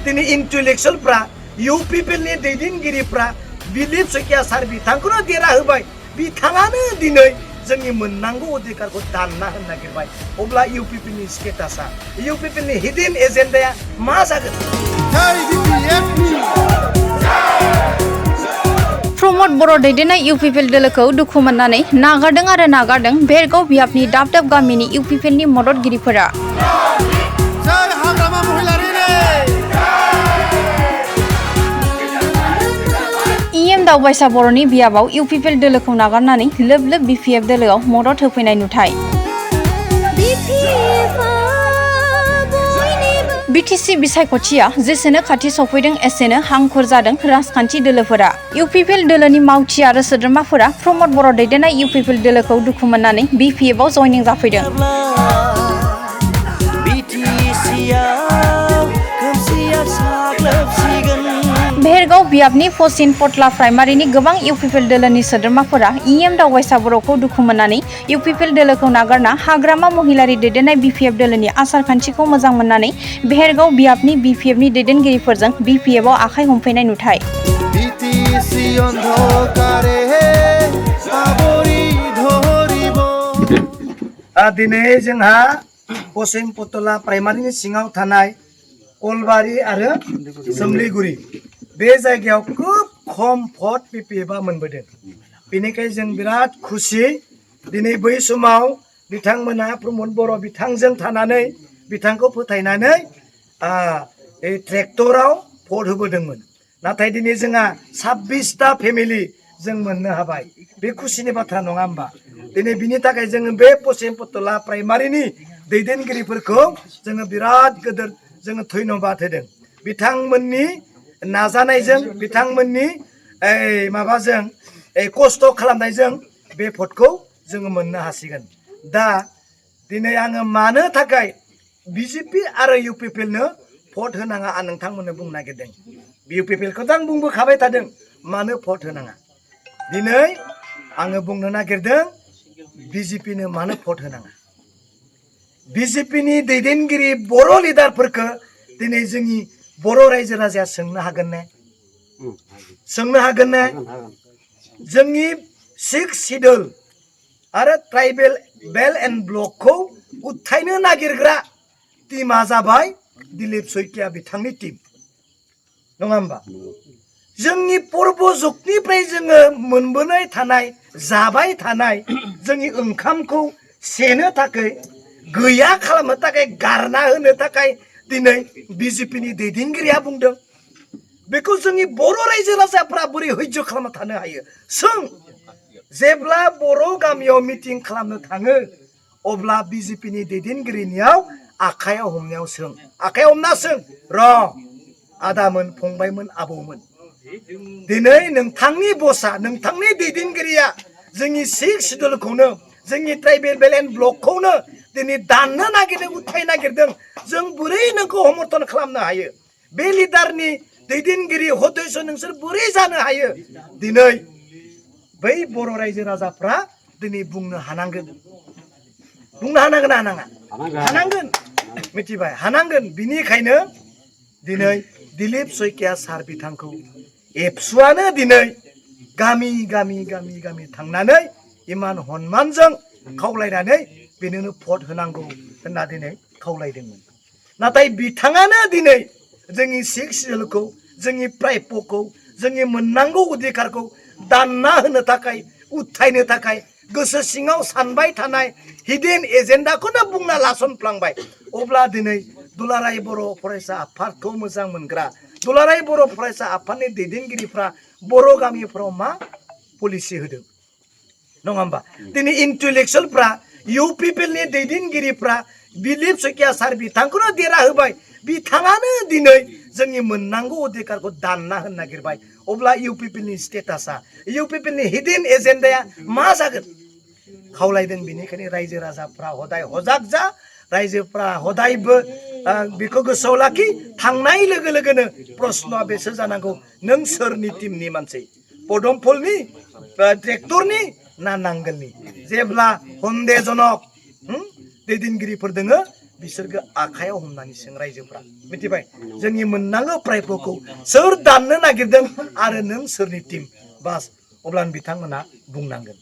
दिनै इन्टेलेक्सुवेलफ्रा इउपिपिएलनि दैदेनगिरिफ्रा दिलीप शइकिया सार बिथांखौनो देरा होबाय बिथाङानो दिनै जोंनि मोननांगौ अधिकारखौ दानना होनो नागिरबाय अब्ला इउपिपिएलनि स्टेटासा इउपिपिएलनि हिडन एजेन्डाया मा जागोन प्रमोद बर' दैदेननाय इउपिपिएल दोलोखौ दुखु मोननानै नागारदों भेरगाव बियाबनि दाब दाब गामिनि इउपिपिएलनि मददगिरिफोरा इएम दावबायसा बर'नि बियाबाव इउपिपिएल दोलोखौ नागारनानै लोब लोब बिपिएफ दोलोआव मदद होफैनाय नुथाय बिटिसि बिसायख'थिया जेसेनो खाथि सफैदों एसेनो हांखुर जादों राजखान्थि दोलोफोरा इउपिपिएल दोलोनि मावथि आरो सोद्रोमाफोरा प्रमोद बर' दैदेननाय इउपिपिएल दोलोखौ दुखु मोननानै बिपिएफआव जयनिं जाफैदों भेरगाव बियाबनि पसिन पटला प्राइमारिनि गोबां इउपिपिएल दोलोनि सोद्रोमाफोरा इएम दावबायसा बर'खौ दुखु मोननानै इउपिपिएल दोलोखौ नागारना हाग्रामा महिलारि दैदेननाय बिपिएफ दोलोनि आसार खान्थिखौ मोजां मोननानै भेरगाव बियाबनि बिपिएफनि दैदेनगिरिफोरजों बिपिएफआव आखाइ हमफैनाय नुथाय दिनै जोंहा पसिन पटला प्राइमारिनि सिङाव थानाय कलबारि आरो सोमलिगुरि बे जायगायाव खोब खम भट बिपिएफआ मोनबोदों बेनिखायनो जों बिराद खुसि दिनै बै समाव बिथांमोना प्रमोद बर' बिथांजों थानानै बिथांखौ फोथायनानै ट्रेक्टराव भट होबोदोंमोन नाथाय दिनै जोंहा 26टा फेमिलि जों मोननो हाबाय बे खुसिनि बाथ्रा नङा होमबा दिनै बिनि थाखाय जोङो बे पसिन पटला प्राइमारिनि दैदेनगिरिफोरखौ जोङो बिराद गोदोर जोङो धन्यबाद होदों बिथांमोननि नाजानायजों बिथांमोननि माबाजों खस्थ' खालामनायजों बे भटखौ जोङो मोननो हासिगोन दा दिनै आङो मानो थाखाय बिजेपि आरो इउपिपिएलनो भट होनाङा आं नोंथांमोननो बुंनो नागिरदों इउपिपिएलखौथ' आं बुंबोखाबाय थादों मानो भट होनाङा दिनै आङो बुंनो नागिरदों बिजेपिनो मानो भट होनाङा बिजेपिनि दैदेनगिरि बर' लिडारफोरखौ दिनै जोंनि बर' रायजो राजाया सोंनो हागोन ने जोंनि 6 सिडुल आरो ट्राइबेल बेल्ट एन्ड ब्लकखौ उथायनो नागिरग्रा टीमा जाबाय दिलीप शइकिया बिथांनि टीम नङा होमबा जोंनि पर्ब जुगनिफ्राय जोङो मोनबोनाय थानाय जाबाय थानाय जोंनि ओंखामखौ सेनो थाखाय गैया खालामनो थाखाय गारना होनो थाखाय दिनै बिजेपिनि दैदेनगिरिया बुंदों बेखौ जोंनि बर' रायजो राजाफ्रा बोरै हयज' खालामना थानो हायो सों जेब्ला बर' गामियाव मिटिं खालामनो थाङो अब्ला बिजेपिनि दैदेनगिरिनियाव आखायाव हमनायाव सों आखायाव हमना सों र' आदामोन फंबायमोन आबौमोन दिनै नोंथांनि बसा नोंथांनि दैदेनगिरिया जोंनि 6 सिडुलखौनो जोंनि ट्राइबेल बेल्ट एन्ड ब्लकखौनो दिनै दाननो नागिरदों उथाय नागिरदों जों बोरै नोंखौ समर्थन खालामनो हायो बे लिडारनि दैदेनगिरि हदस्य नोंसोर बोरै जानो हायो दिनै बै बर' रायजो राजाफ्रा दिनै बुंनो हानांगोन हानांगोन मिथिबाय हानांगोन बिनिखायनो दिनै दिलीप शइकिया सार बिथांखौ एबसुआनो दिनै गामि गामि गामि गामि थांनानै इमान हनमानजों खावलायनानै बेनोनो भट होनांगौ होनना दिनै खावलायदोंमोन नाथाय बिथाङानो दिनै जोंनि 6 सिडुलखौ जोंनि प्राइपखौ जोंनि मोननांगौ अधिकारखौ दानना होनो थाखाय उथायनो थाखाय गोसो सिङाव सानबाय थानाय हिडन एजेन्डाखौनो बुंना लासनफ्लांबाय अब्ला दिनै दुलाराय बर' फरायसा आफादखौ मोजां मोनग्रा दुलाराय बर' फरायसा आफादनि दैदेनगिरिफ्रा बर' गामिफ्राव मा पलिसि होदों नङा होमबा दिनै इन्टेलेक्सुवेलफ्रा इउपिपिएलनि दैदेनगिरिफ्रा दिलीप शइकिया सार बिथांखौनो देरा होबाय बिथाङानो दिनै जोंनि मोननांगौ अधिकारखौ दानना होनो नागिरबाय अब्ला इउपिपिएलनि स्टेटासा इउपिपिएलनि हिडन एजेन्डाया मा जागोन खावलायदों बेनिखायनो रायजो राजाफ्रा हदाय हजाग जा रायजोफ्रा हदायबो बेखौ गोसोआव लाखि थांनाय लोगो लोगोनो प्रश्नआ बेसो जानांगौ नों सोरनि टीमनि मानसि पदमफुलनि ट्रेक्टरनि ना नांगोलनि जेब्ला सन्देहजनक दैदेनगिरिफोर दोङो बिसोरखौ आखायाव हमनानैसो रायजोफ्रा मिथिबाय जोंनि मोननांगौ प्रायपखौ सोर दाननो नागिरदों आरो नों सोरनि टीम बास अब्लानो बिथांमोना बुंनांगोन